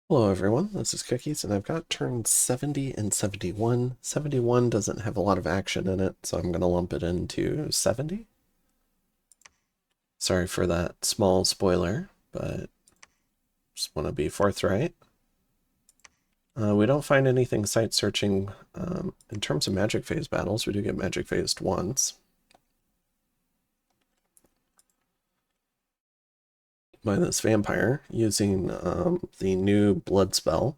Hello everyone, this is Cookies, and I've got turns 70 and 71. 71 doesn't have a lot of action in it, so I'm going to lump it into 70. Sorry for that small spoiler, but just want to be forthright. We don't find anything site searching in terms of magic phase battles. We do get magic phased once. By this vampire using the new blood spell.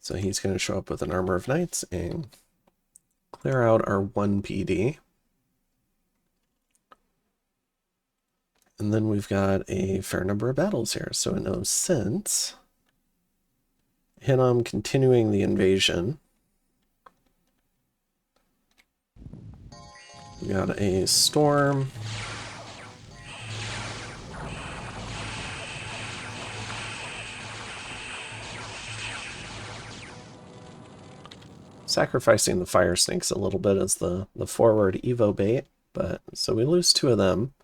So he's going to show up with an armor of knights and clear out our 1 PD. And then we've got a fair number of battles here. So in no sense, Hinnom continuing the invasion. We got a storm. Sacrificing the fire snakes a little bit as the forward Evo bait, but so we lose 2 of them.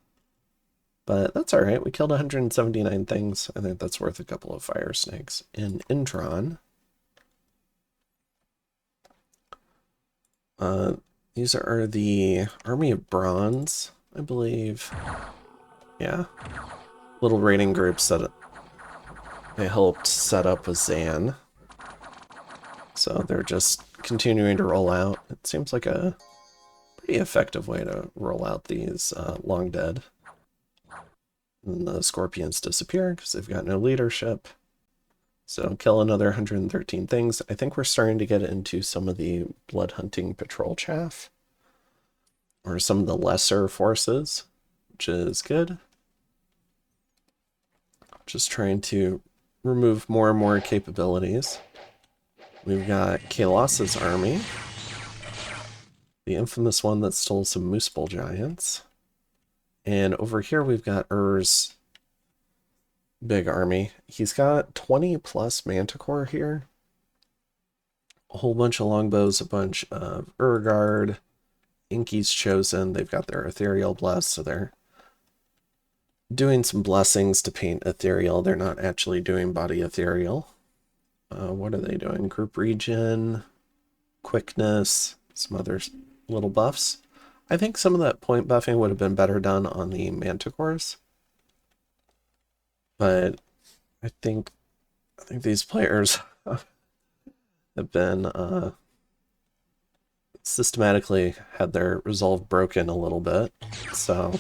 But that's all right. We killed 179 things. I think that's worth a couple of fire snakes. In Intron, these are the Army of Bronze, I believe. Yeah. Little raiding groups that they helped set up with Zan. So they're just continuing to roll out. It seems like a pretty effective way to roll out these long dead. And the scorpions disappear because they've got no leadership. So kill another 113 things. I think we're starting to get into some of the blood hunting patrol chaff, or some of the lesser forces, which is good. Just trying to remove more and more capabilities. We've got Kalos's army, the infamous one that stole some Moose Bowl giants. And over here we've got Ur's big army. He's got 20 plus Manticore here. A whole bunch of longbows, a bunch of Urguard, Inky's Chosen. They've got their Ethereal Bless, so they're doing some blessings to paint Ethereal. They're not actually doing body Ethereal. What are they doing? Group Regen, Quickness, some other little buffs. I think some of that point buffing would have been better done on the Manticores. But I think these players have been systematically had their resolve broken a little bit. So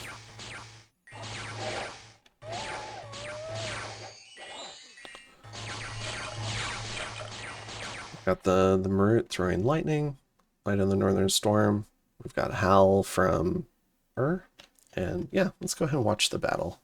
got the Marut throwing lightning, Light in the Northern Storm. We've got Howl from Ur. And yeah, let's go ahead and watch the battle.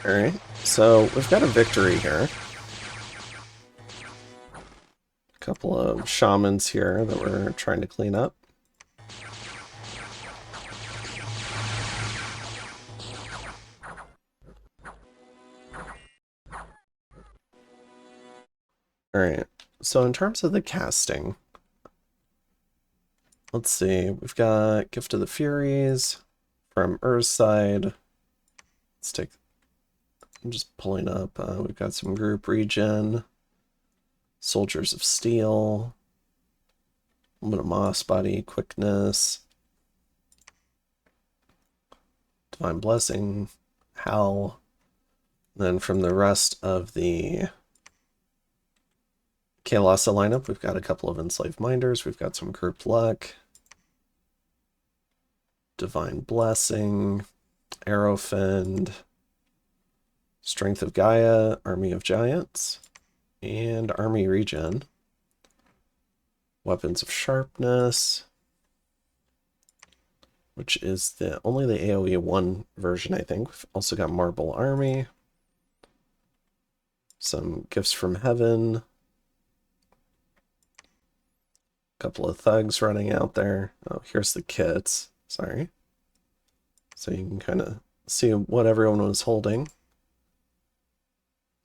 Alright, so we've got a victory here. A couple of shamans here that we're trying to clean up. Alright, so in terms of the casting, let's see. We've got Gift of the Furies from Ur's side. Let's take... I'm just pulling up. We've got some group regen. Soldiers of Steel. A little bit of Moss Body, Quickness. Divine Blessing. Howl. Then from the rest of the Kalasa lineup, we've got a couple of Enslaved Minders. We've got some Group Luck. Divine Blessing. Arrowfend. Strength of Gaia. Army of Giants. And Army Regen. Weapons of Sharpness. Which is only the AoE 1 version, I think. We've also got Marble Army. Some Gifts from Heaven. Couple of thugs running out there. Oh, here's the kits. Sorry. So you can kind of see what everyone was holding.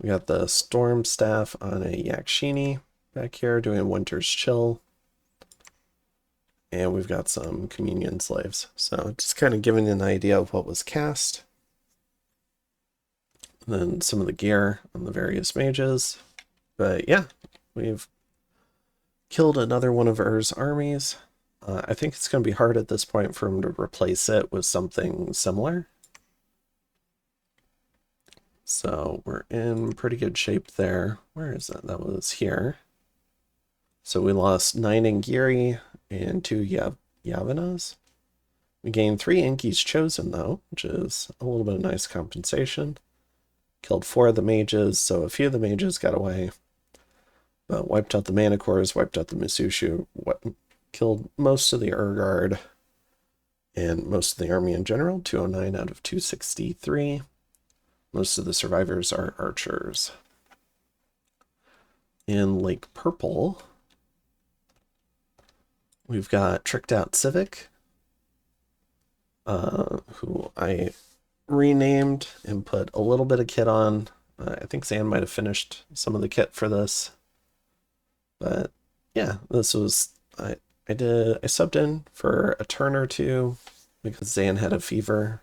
We got the Storm Staff on a Yakshini back here doing Winter's Chill. And we've got some Communion Slaves. So just kind of giving you an idea of what was cast. And then some of the gear on the various mages. But yeah, we've killed another one of Ur's armies. I think it's going to be hard at this point for him to replace it with something similar. So we're in pretty good shape there. Where is that? That was here. So we lost 9 Ingiri and 2 Yavanas. We gained 3 Inki's Chosen though, which is a little bit of nice compensation. Killed 4 of the mages, so a few of the mages got away. But wiped out the Manticores, wiped out the Musushu, killed most of the Urguard and most of the army in general, 209 out of 263. Most of the survivors are archers. In Lake Purple, we've got Tricked Out Civic, who I renamed and put a little bit of kit on. I think Zan might have finished some of the kit for this. But yeah, this was, I subbed in for a turn or two because Zan had a fever.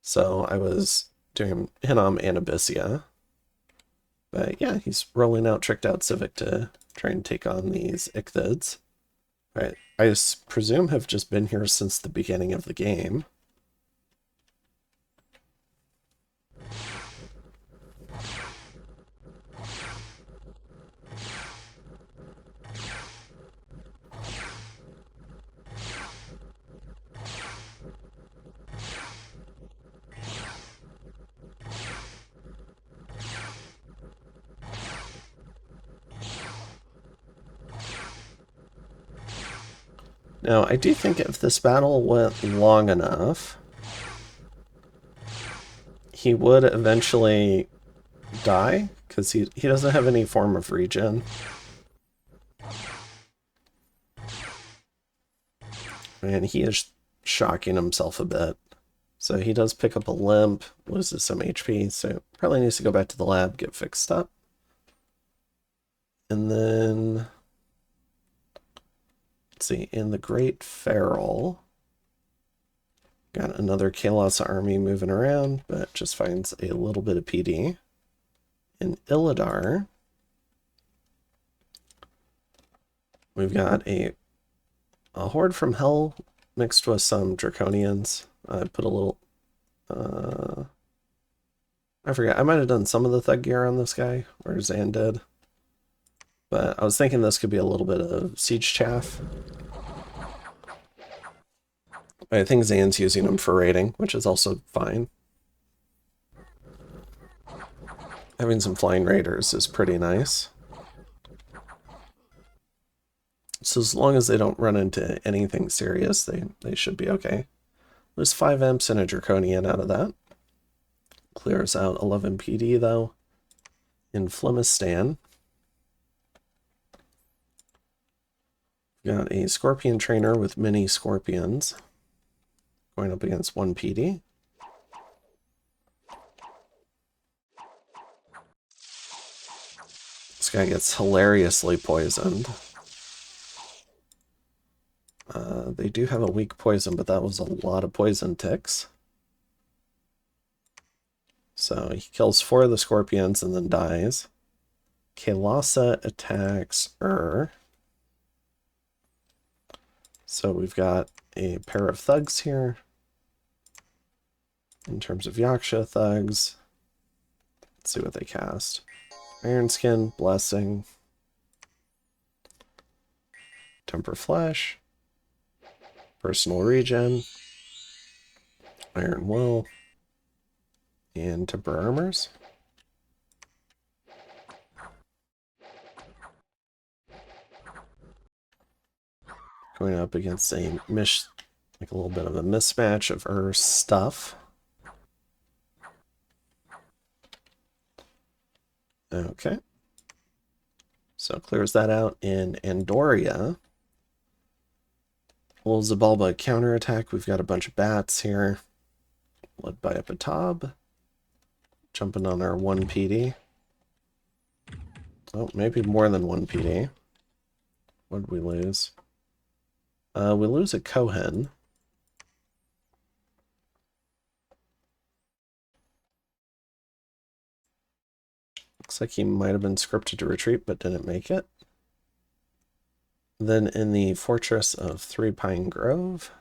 So I was doing Hinnom and Abysia. But yeah, he's rolling out Tricked Out Civic to try and take on these Ichthids. Right, I presume have just been here since the beginning of the game. Now, I do think if this battle went long enough, he would eventually die, because he doesn't have any form of regen. And he is shocking himself a bit. So he does pick up a limp, loses some HP, so probably needs to go back to the lab, get fixed up. And then... let's see, in the Great Feral, got another Kalasa army moving around, but just finds a little bit of PD. In Illidar, we've got a Horde from Hell mixed with some Draconians. I put a little, I forget, I might have done some of the Thug gear on this guy, or Zan did. But I was thinking this could be a little bit of Siege Chaff. I think Zan's using them for raiding, which is also fine. Having some flying raiders is pretty nice. So as long as they don't run into anything serious, they should be okay. There's 5 imps and a Draconian out of that. Clears out 11 PD though. In Flemistan, got a Scorpion Trainer with mini Scorpions. Going up against 1 PD. This guy gets hilariously poisoned. They do have a weak poison, but that was a lot of poison ticks. So he kills 4 of the scorpions and then dies. Kailasa attacks So we've got a pair of thugs here. In terms of Yaksha thugs, let's see what they cast. Iron Skin, Blessing, Temper Flesh, Personal Regen, Iron Will, and Temper Armors. Going up against a like a little bit of a mismatch of her stuff. Okay. So clears that out in Andoria. Will Zabalba counterattack? We've got a bunch of bats here. Led by a Patab. Jumping on our 1 PD. Oh, maybe more than 1 PD. What did we lose? We lose a Kohen. Looks like he might have been scripted to retreat, but didn't make it. Then in the Fortress of Three Pine Grove,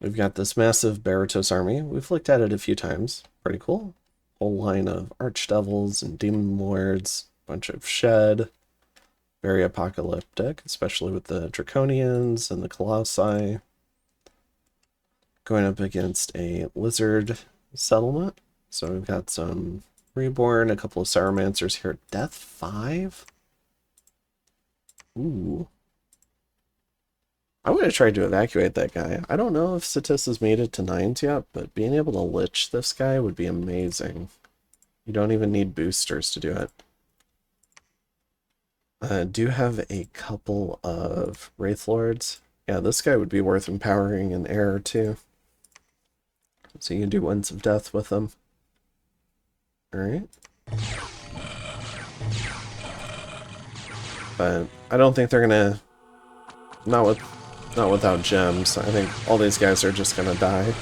we've got this massive Baratos army. We've looked at it a few times. Pretty cool. Whole line of Archdevils and Demon Lords, bunch of Shed. Very apocalyptic, especially with the Draconians and the Colossi. Going up against a Lizard settlement. So we've got some Reborn, a couple of Sauromancers here. Death 5? Ooh. I would have tried to evacuate that guy. I don't know if Satis has made it to 9s yet, but being able to lich this guy would be amazing. You don't even need boosters to do it. Do have a couple of Wraith Lords. Yeah, this guy would be worth empowering in air too. So you can do Winds of Death with them. Alright. But I don't think they're gonna... Not without gems. I think all these guys are just gonna die.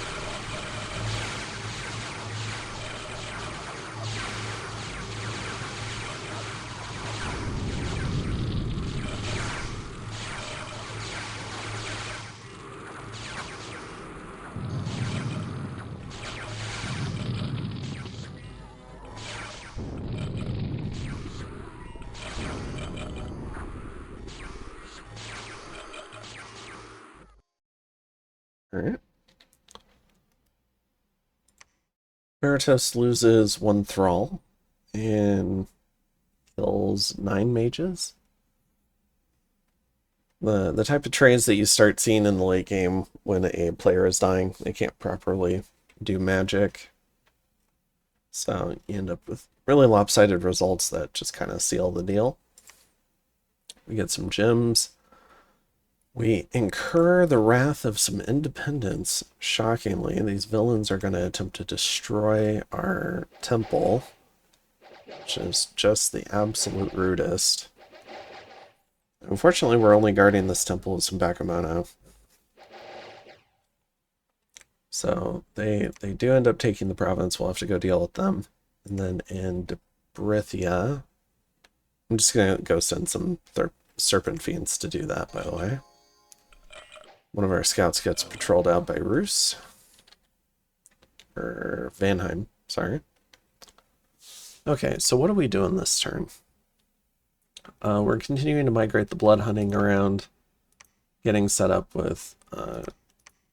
Alright. Veritas loses 1 Thrall and kills 9 mages. The type of trades that you start seeing in the late game when a player is dying, they can't properly do magic. So you end up with really lopsided results that just kind of seal the deal. We get some gems. We incur the wrath of some independents. Shockingly, these villains are going to attempt to destroy our temple, which is just the absolute rudest. Unfortunately, we're only guarding this temple with some Bakemono. So they do end up taking the province. We'll have to go deal with them. And then in Debrithia, I'm just going to go send some Serpent Fiends to do that, by the way. One of our scouts gets patrolled out by Roos. Or Vanheim, sorry. Okay, so what are we doing this turn? We're continuing to migrate the blood hunting around, getting set up with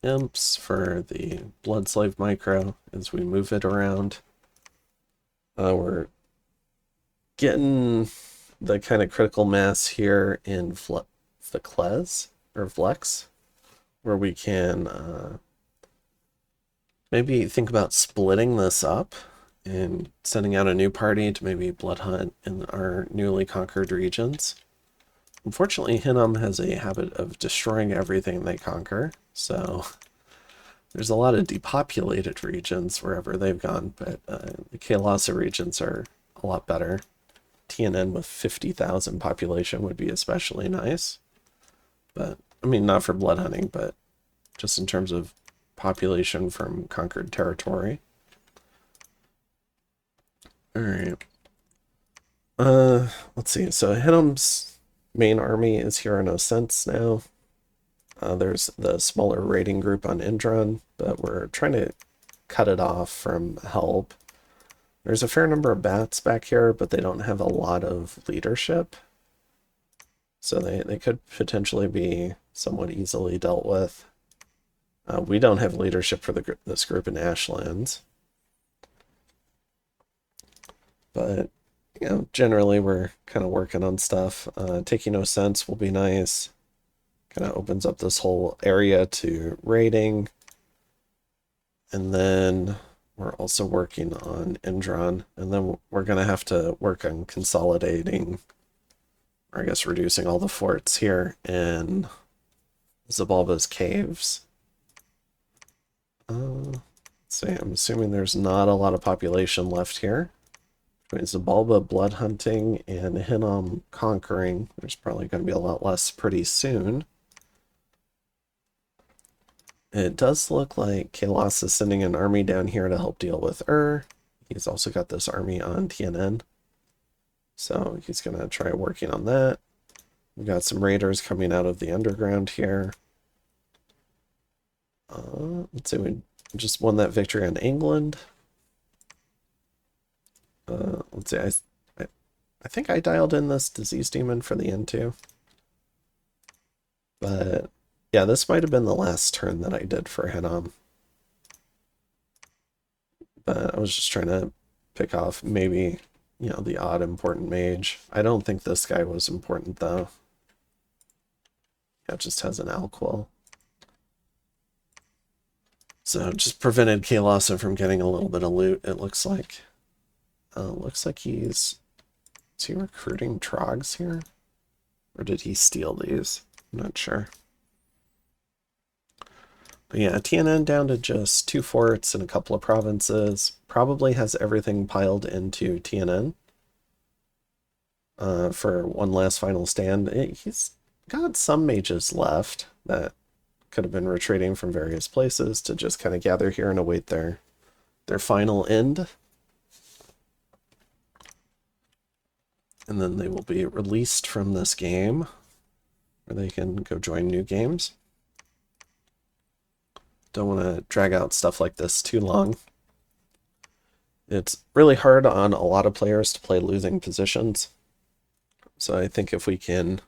imps for the blood slave micro as we move it around. We're getting the kind of critical mass here in Vlex, where we can maybe think about splitting this up and sending out a new party to maybe blood hunt in our newly conquered regions. Unfortunately, Hinnom has a habit of destroying everything they conquer, so there's a lot of depopulated regions wherever they've gone, but the Kailasa regions are a lot better. TNN with 50,000 population would be especially nice. But, I mean, not for blood hunting, but just in terms of population from conquered territory. Alright. Let's see. So Hinnom's main army is here in Osence now. There's the smaller raiding group on Indron, but we're trying to cut it off from help. There's a fair number of bats back here, but they don't have a lot of leadership. So they could potentially be somewhat easily dealt with. We don't have leadership for this group in Ashlands. But, you know, generally we're kind of working on stuff. Taking no sense will be nice. Kind of opens up this whole area to raiding. And then we're also working on Indron. And then we're going to have to work on consolidating, or I guess reducing all the forts here in Zabalba's caves. Let's see, I'm assuming there's not a lot of population left here. Between Zabalba blood hunting and Hinnom conquering, there's probably going to be a lot less pretty soon. It does look like Kalos is sending an army down here to help deal with He's also got this army on TNN. So he's going to try working on that. We've got some raiders coming out of the underground here. Let's see, we just won that victory on England. Let's see, I think I dialed in this disease demon for the end too. But yeah, this might have been the last turn that I did for Hinnom. But I was just trying to pick off maybe, you know, the odd important mage. I don't think this guy was important though. Yeah, it just has an Alquil. So just prevented Kalos from getting a little bit of loot, it looks like. Looks like is he recruiting Trogs here? Or did he steal these? I'm not sure. But yeah, TNN down to just 2 forts and a couple of provinces. Probably has everything piled into TNN for one last final stand. He's got some mages left that could have been retreating from various places to just kind of gather here and await their final end. And then they will be released from this game, where they can go join new games. Don't want to drag out stuff like this too long. It's really hard on a lot of players to play losing positions. So I think if we can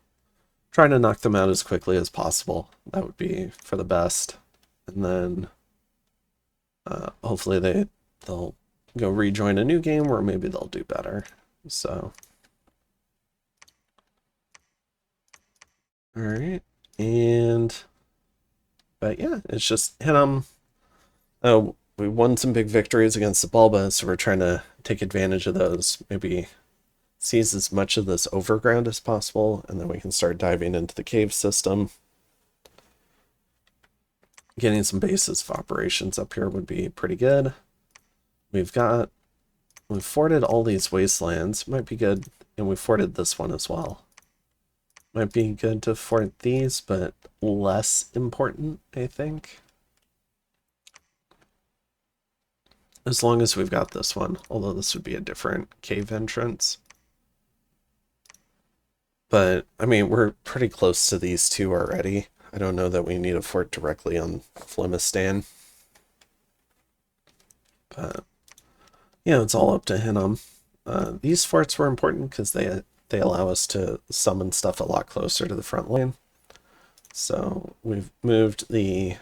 try to knock them out as quickly as possible, that would be for the best. And then hopefully they'll go rejoin a new game where maybe they'll do better. So... Alright, but yeah, it's just Hinnom. We won some big victories against the Zabalba, so we're trying to take advantage of those. Maybe seize as much of this overground as possible, and then we can start diving into the cave system. Getting some bases of operations up here would be pretty good. We've forted all these wastelands, might be good, and we forted this one as well. Might be good to fort these, but less important, I think. As long as we've got this one, although this would be a different cave entrance. But, I mean, we're pretty close to these two already. I don't know that we need a fort directly on Flemistan. But, yeah, it's all up to Hinnom. These forts were important because they allow us to summon stuff a lot closer to the front line. So we've moved the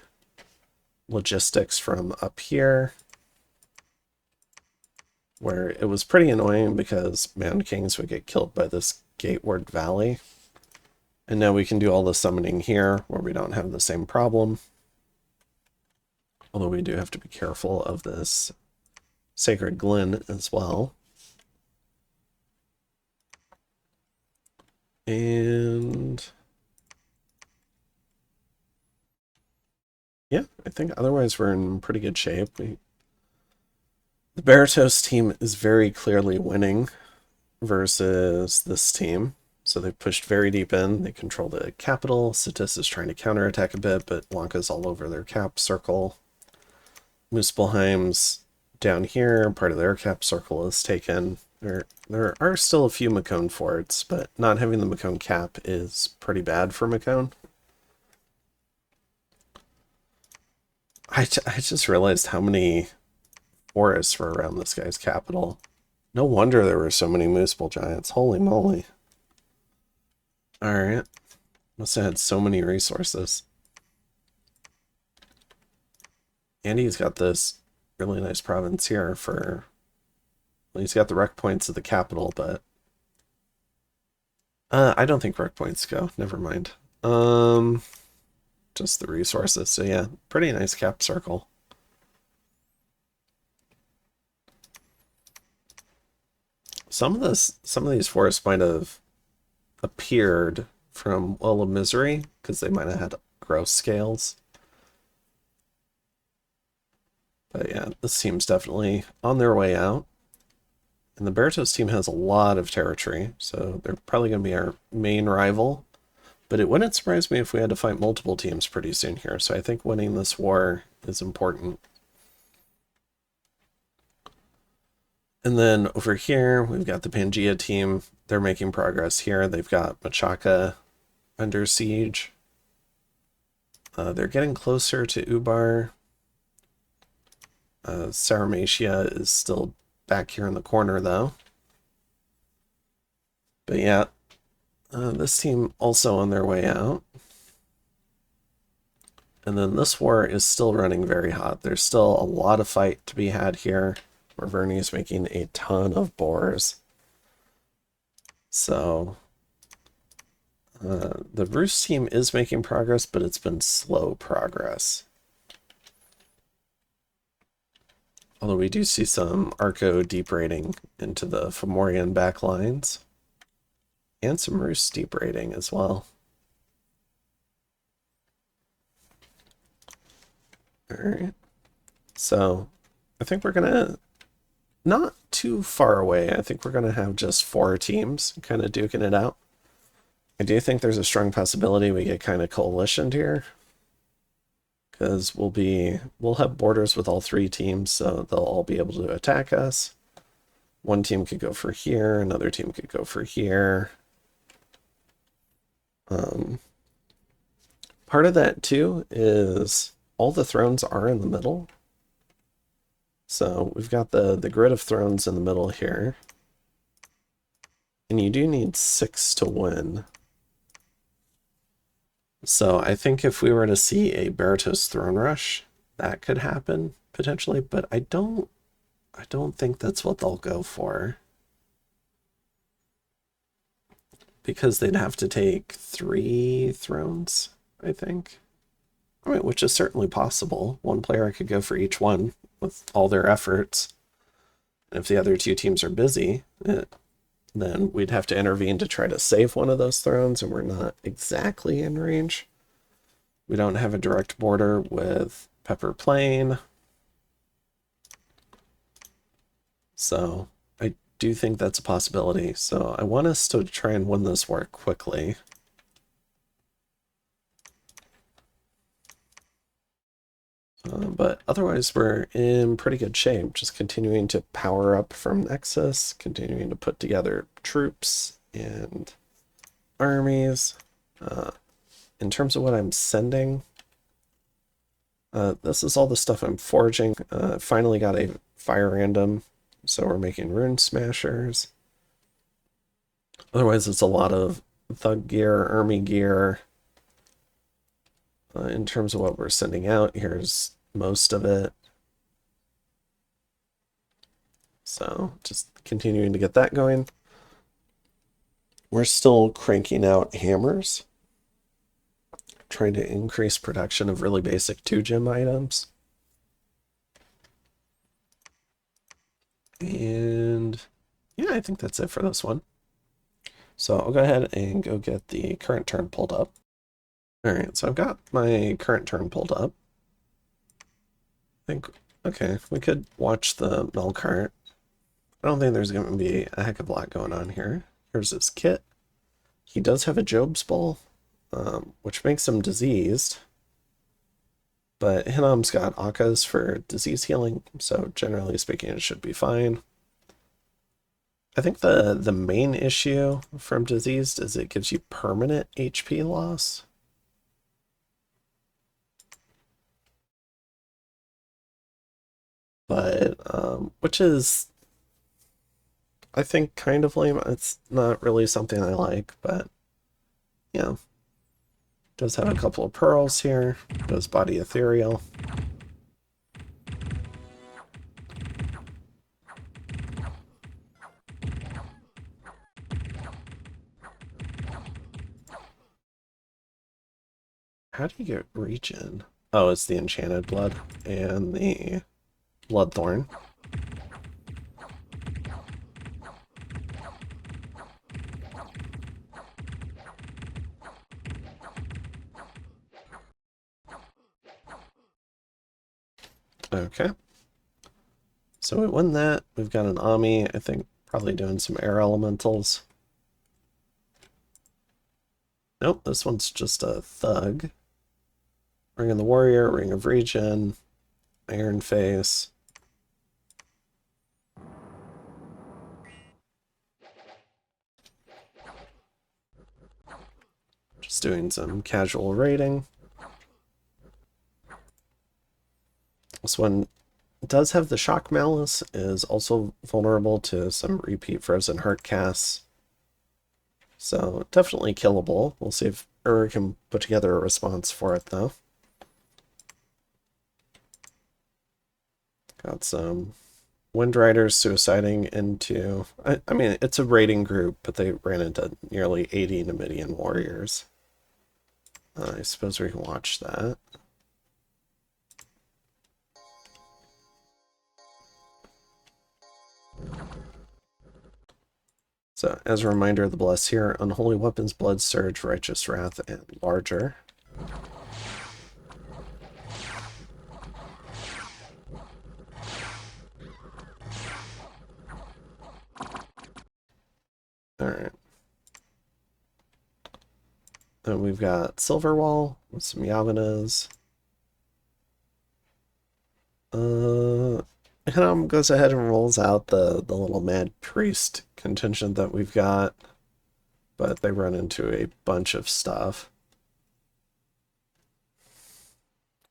logistics from up here, where it was pretty annoying because Mound Kings would get killed by this Gateward Valley. And now we can do all the summoning here, where we don't have the same problem. Although we do have to be careful of this Sacred Glen as well. And yeah, I think otherwise we're in pretty good shape. The Baratos team is very clearly winning versus this team. So they pushed very deep in. They control the capital. Citis is trying to counterattack a bit, but Lanka's all over their cap circle. Muspelheim's down here. Part of their cap circle is taken. There are still a few Macone forts, but not having the Macone cap is pretty bad for Macone. I just realized how many forests were around this guy's capital. No wonder there were so many Muspel giants. Holy moly. Alright. Must have had so many resources. And he's got this really nice province here for... Well, he's got the rec points of the capital, but... I don't think rec points go. Never mind. Just the resources. So yeah, pretty nice cap circle. Some of these forests might have appeared from Well of Misery, because they might have had gross scales. But yeah, this team's definitely on their way out. And the Bertos team has a lot of territory, so they're probably going to be our main rival. But it wouldn't surprise me if we had to fight multiple teams pretty soon here, so I think winning this war is important. And then over here, we've got the Pangaea team. They're making progress here. They've got Machaca under siege. They're getting closer to Ubar. Sarmatia is still back here in the corner, though. But yeah, this team also on their way out. And then this war is still running very hot. There's still a lot of fight to be had here. Verni is making a ton of boars. So the Rus team is making progress, but it's been slow progress. Although we do see some Arco deep raiding into the Fomorian backlines. And some Rus deep raiding as well. Alright. So I think we're gonna... Not too far away. I think we're going to have just 4 teams kind of duking it out. I do think there's a strong possibility we get kind of coalitioned here. Because we'll have borders with all 3 teams, so they'll all be able to attack us. One team could go for here, another team could go for here. Part of that too is all the thrones are in the middle. So we've got the grid of thrones in the middle here. And you do need 6 to win. So I think if we were to see a Baratos throne rush, that could happen potentially, but I don't think that's what they'll go for. Because they'd have to take 3 thrones, I think. I mean, which is certainly possible. One player could go for each one with all their efforts. And if the other 2 teams are busy, then we'd have to intervene to try to save one of those thrones, and we're not exactly in range. We don't have a direct border with Pepper Plain. So I do think that's a possibility. So I want us to try and win this war quickly. But otherwise, we're in pretty good shape. Just continuing to power up from Nexus, continuing to put together troops and armies. In terms of what I'm sending, this is all the stuff I'm forging. Finally got a fire random, so we're making rune smashers. Otherwise, it's a lot of thug gear, army gear. In terms of what we're sending out, here's most of it. So just continuing to get that going. We're still cranking out hammers, trying to increase production of really basic 2-gem items. And yeah, I think that's it for this one. So I'll go ahead and go get the current turn pulled up. Alright, so I've got my current turn pulled up. I think, okay, we could watch the Null cart. I don't think there's going to be a heck of a lot going on here. Here's his kit. He does have a Job's Bowl, which makes him diseased. But Hinam's got Akkas for disease healing, so generally speaking, it should be fine. I think the main issue from diseased is it gives you permanent HP loss. But, which is, I think, kind of lame. It's not really something I like, but, yeah. Does have a couple of pearls here. Does body ethereal. How do you get regen? Oh, it's the enchanted blood and the bloodthorn. Okay. So we win that. We've got an Ami, I think probably doing some air elementals. Nope, this one's just a thug. Ring of the Warrior, Ring of Regen, Iron Face. Just doing some casual raiding. This one does have the Shock Malice, is also vulnerable to some repeat Frozen Heart casts. So definitely killable. We'll see if Ur can put together a response for it though. Got some Wind Riders suiciding into... I mean, it's a raiding group, but they ran into nearly 80 Numidian warriors. I suppose we can watch that. So, as a reminder, the bless here, Unholy Weapons, Blood Surge, Righteous Wrath, and Larger. Alright. Then we've got Silverwall with some Yavanas. Hinam goes ahead and rolls out the little Mad Priest contingent that we've got, but they run into a bunch of stuff.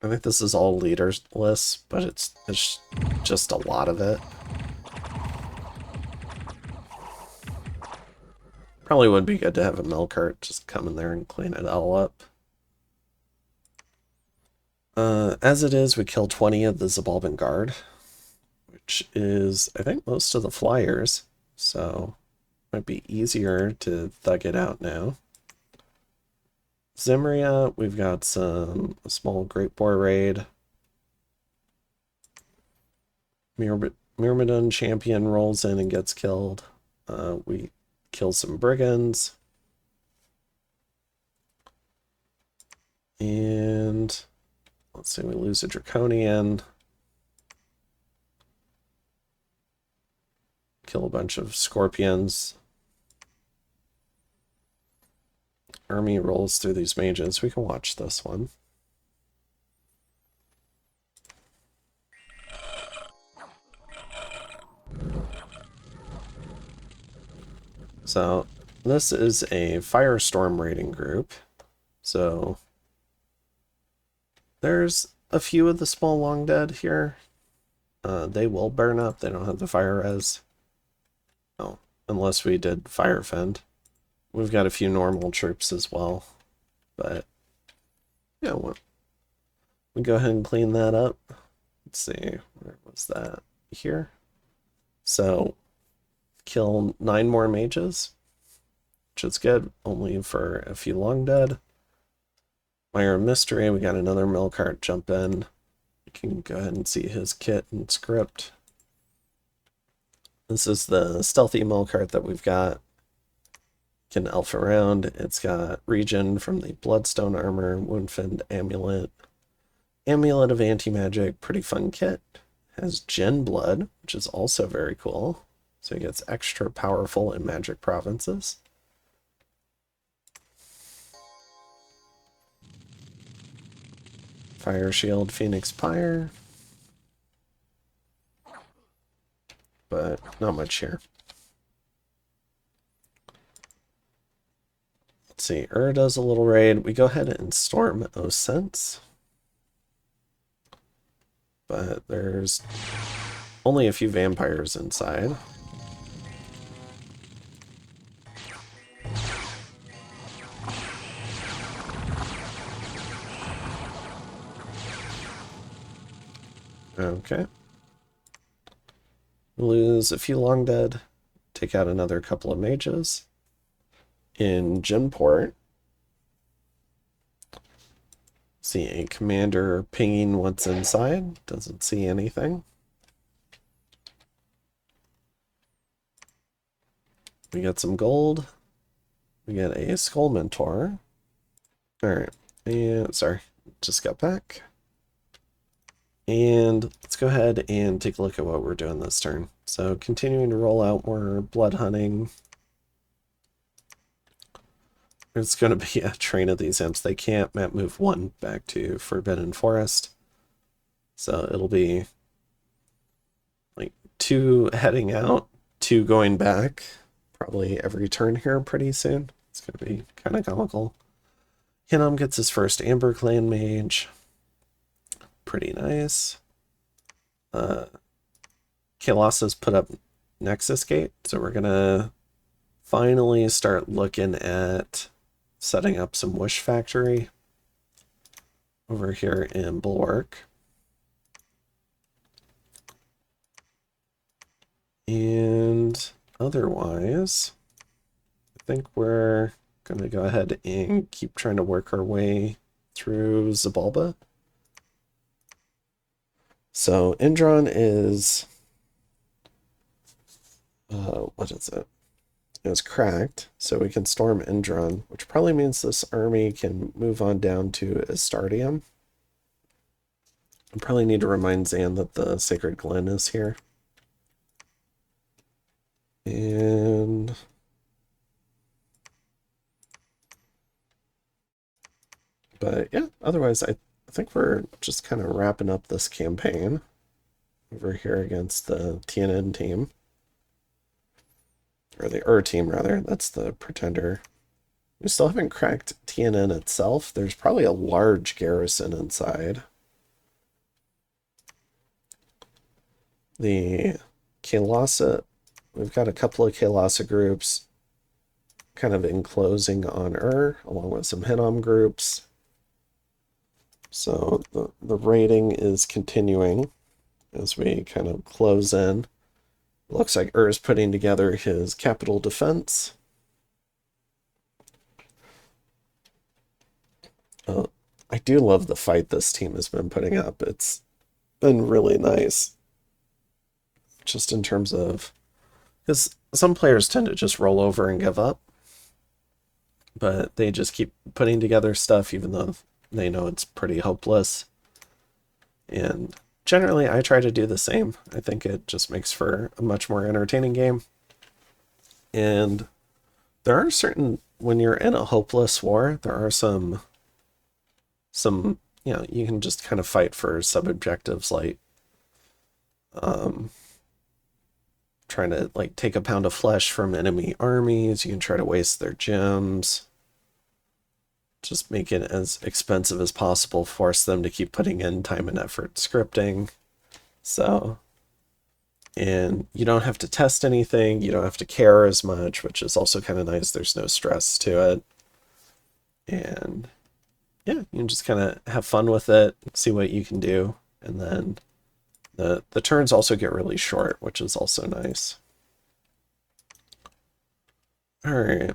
I think this is all leaders lists, but it's just a lot of it. Probably would be good to have a Melkart just come in there and clean it all up. As it is, we kill 20 of the Zabalban Guard, which is, I think, most of the flyers, so might be easier to thug it out now. Zimria, we've got some small Great Boar raid. Myrmidon champion rolls in and gets killed. We kill some brigands. And let's see, we lose a Draconian. Kill a bunch of scorpions. Army rolls through these mages. We can watch this one. So this is a Firestorm raiding group. So there's a few of the small long dead here. They will burn up. They don't have the fire res. Oh, unless we did Fire Fend. We've got a few normal troops as well. But yeah, we go ahead and clean that up. Let's see, where was that? Here. So kill 9 more mages, which is good, only for a few long dead. Mire of Mystery, we got another Melkart jump in. You can go ahead and see his kit and script. This is the stealthy Melkart that we've got. Can elf around. It's got regen from the Bloodstone armor, Woundfend amulet, Amulet of Anti-Magic, pretty fun kit. Has Gen Blood, which is also very cool. So he gets extra powerful in magic provinces. Fire Shield, Phoenix Pyre. But not much here. Let's see, does a little raid. We go ahead and storm Osense. But there's only a few vampires inside. Okay. Lose a few long dead. Take out another couple of mages. In Genport, see a commander pinging what's inside. Doesn't see anything. We got some gold. We got a Skull Mentor. Alright. And sorry, just got back. And let's go ahead and take a look at what we're doing this turn. So continuing to roll out more blood hunting. There's going to be a train of these imps. They can't map move one back to Forbidden Forest. So it'll be like 2 heading out, 2 going back. Probably every turn here pretty soon. It's going to be kind of comical. Hinnom gets his first Amber Clan Mage. Pretty nice. Kalos has put up Nexus Gate, so we're going to finally start looking at setting up some Wish Factory over here in Bulwark. And otherwise, I think we're going to go ahead and keep trying to work our way through Zabalba. So Indron is, what is it? It was cracked, so we can storm Indron, which probably means this army can move on down to Astardium. I probably need to remind Zan that the Sacred Glen is here. And but yeah, otherwise I think we're just kind of wrapping up this campaign over here against the TNN team. Or the team, rather. That's the Pretender. We still haven't cracked TNN itself. There's probably a large garrison inside. The Kalasa, we've got a couple of Kalasa groups kind of enclosing on along with some Hinnom groups. So the raiding is continuing as we kind of close in. Looks like is putting together his capital defense. I do love the fight this team has been putting up. It's been really nice. Just in terms of, because some players tend to just roll over and give up. But they just keep putting together stuff even though they know it's pretty hopeless. And generally, I try to do the same. I think it just makes for a much more entertaining game. And there are certain, when you're in a hopeless war, there are some, you know, you can just kind of fight for sub-objectives like trying to like take a pound of flesh from enemy armies. You can try to waste their gems. Just make it as expensive as possible, force them to keep putting in time and effort scripting. So, and you don't have to test anything, you don't have to care as much, which is also kind of nice. There's no stress to it. And yeah, you can just kind of have fun with it, see what you can do. And then the turns also get really short, which is also nice. All right,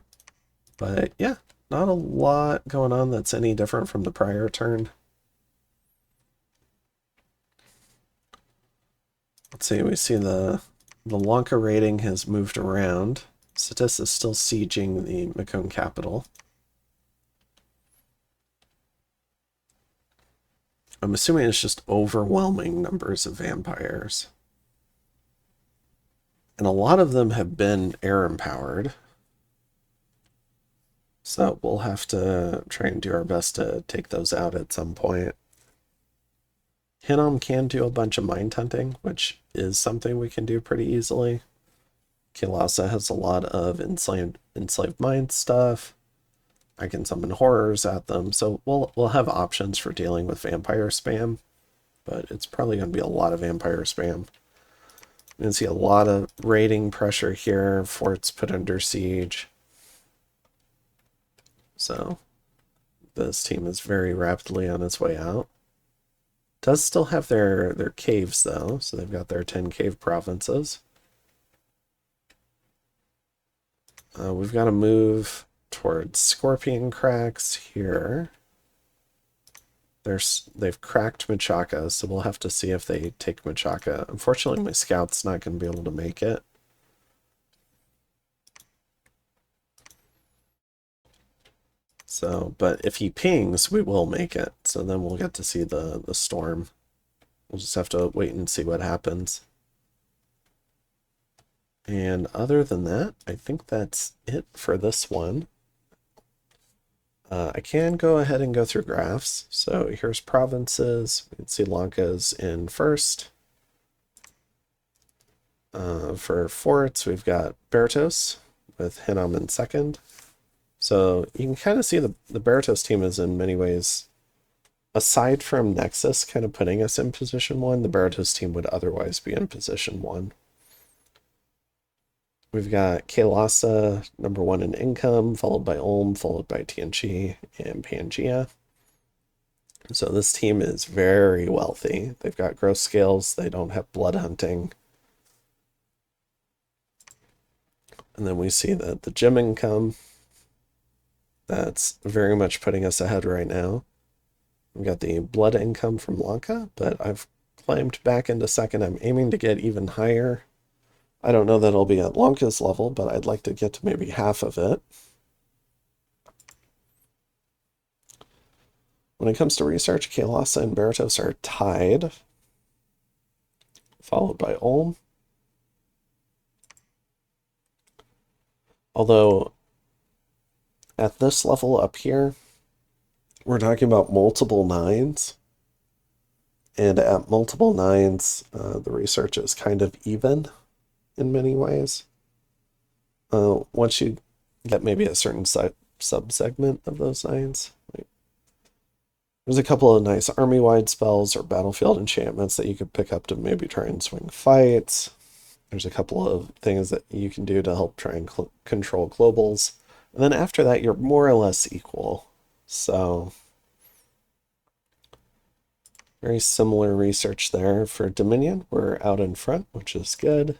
but yeah. Not a lot going on that's any different from the prior turn. Let's see, we see the Lanka rating has moved around. Satis is still sieging the Macon capital. I'm assuming it's just overwhelming numbers of vampires. And a lot of them have been air empowered. So we'll have to try and do our best to take those out at some point. Hinnom can do a bunch of mind hunting, which is something we can do pretty easily. Kilasa has a lot of enslaved mind stuff. I can summon horrors at them, so we'll have options for dealing with vampire spam, but it's probably going to be a lot of vampire spam. You can see a lot of raiding pressure here. Forts put under siege. So this team is very rapidly on its way out. Does still have their caves though, so they've got their 10 cave provinces. We've got to move towards Scorpion Cracks here. They've cracked Machaca, so we'll have to see if they take Machaca. Unfortunately, my scout's not going to be able to make it. So, but if he pings, we will make it. So then we'll get to see the storm. We'll just have to wait and see what happens. And other than that, I think that's it for this one. I can go ahead and go through graphs. So here's provinces. We can see Lanka's in first. For forts, we've got Bertos with Hinnom in second. So you can kind of see the Bertos team is in many ways, aside from Nexus kind of putting us in position 1, the Bertos team would otherwise be in position 1. We've got Kaelasa, number 1 in income, followed by Ulm, followed by Tianchi and Pangaea. So this team is very wealthy. They've got gross scales. They don't have blood hunting. And then we see that the gym income, that's very much putting us ahead right now. We've got the blood income from Lanka, but I've climbed back into second. I'm aiming to get even higher. I don't know that it'll be at Lanka's level, but I'd like to get to maybe half of it. When it comes to research, Kaelasa and Bertos are tied, followed by Ulm. Although, at this level up here, we're talking about multiple 9s. And at multiple 9s, the research is kind of even in many ways. Once you get maybe a certain sub-segment of those 9s, there's a couple of nice army-wide spells or battlefield enchantments that you could pick up to maybe try and swing fights. There's a couple of things that you can do to help try and control globals. And then after that, you're more or less equal. So, very similar research there. For Dominion, we're out in front, which is good.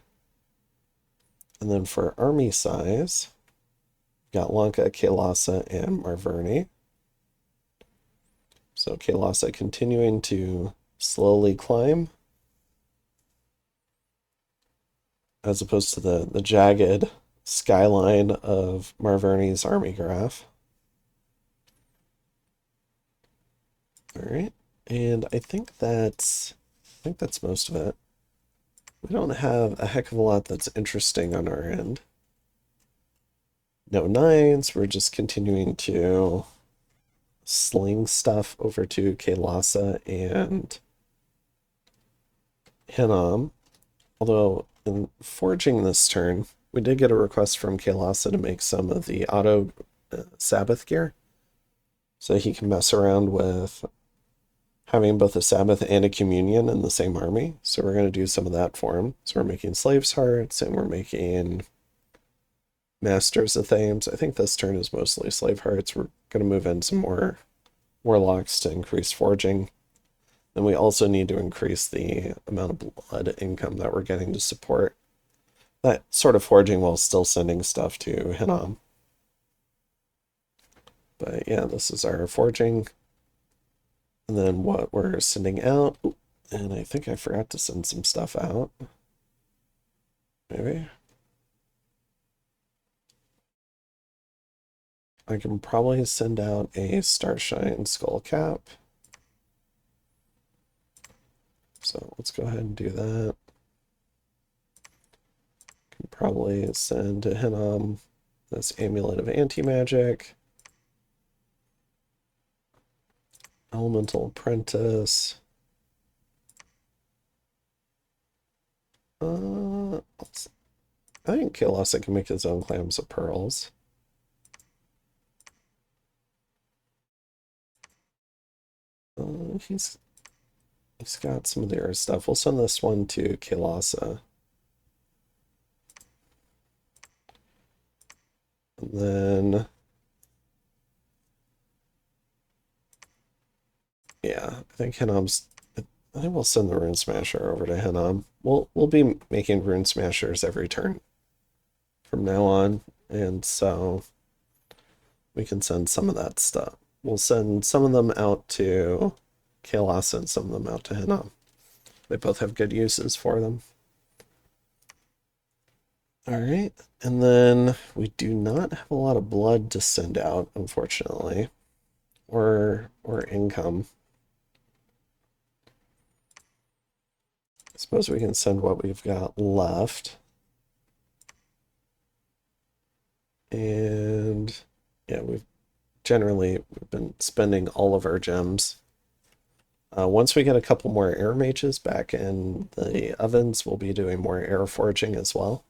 And then for army size, we've got Lanka, Kaelasa, and Marverni. So Kaelasa continuing to slowly climb, as opposed to the jagged skyline of Marverni's army graph. All right, and I think that's most of it. We don't have a heck of a lot that's interesting on our end. No 9s, we're just continuing to sling stuff over to Kaelasa and Hinnom. Although in forging this turn, we did get a request from Kaelasa to make some of the auto Sabbath gear. So he can mess around with having both a Sabbath and a Communion in the same army. So we're going to do some of that for him. So we're making Slaves' Hearts, and we're making Masters of Thames. I think this turn is mostly Slave Hearts. We're going to move in some more Warlocks to increase forging. Then we also need to increase the amount of blood income that we're getting to support that sort of forging while still sending stuff to Hinnom. But yeah, this is our forging. And then what we're sending out, and I think I forgot to send some stuff out. Maybe. I can probably send out a Starshine Skullcap. So let's go ahead and do that. Can probably send to Hinnom this Amulet of Anti-Magic. Elemental Apprentice. I think Kalasa can make his own clams of pearls. He's got some of their stuff. We'll send this one to Kalasa. And then, yeah, I think I think we'll send the Rune Smasher over to Hinam. We'll be making Rune Smashers every turn from now on, and so we can send some of that stuff. We'll send some of them out to Kalasa and some of them out to Hinam. They both have good uses for them. All right, and then we do not have a lot of blood to send out, unfortunately, or income. I suppose we can send what we've got left. And yeah, we've been spending all of our gems. Once we get a couple more air mages back in the ovens, we'll be doing more air forging as well.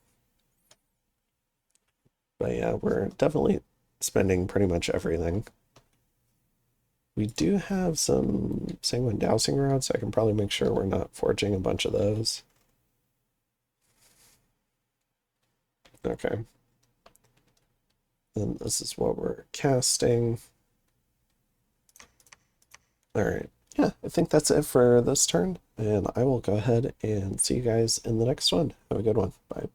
But yeah, we're definitely spending pretty much everything. We do have some sanguine dowsing rods, so I can probably make sure we're not forging a bunch of those. Okay. Then this is what we're casting. All right. Yeah, I think that's it for this turn, and I will go ahead and see you guys in the next one. Have a good one. Bye.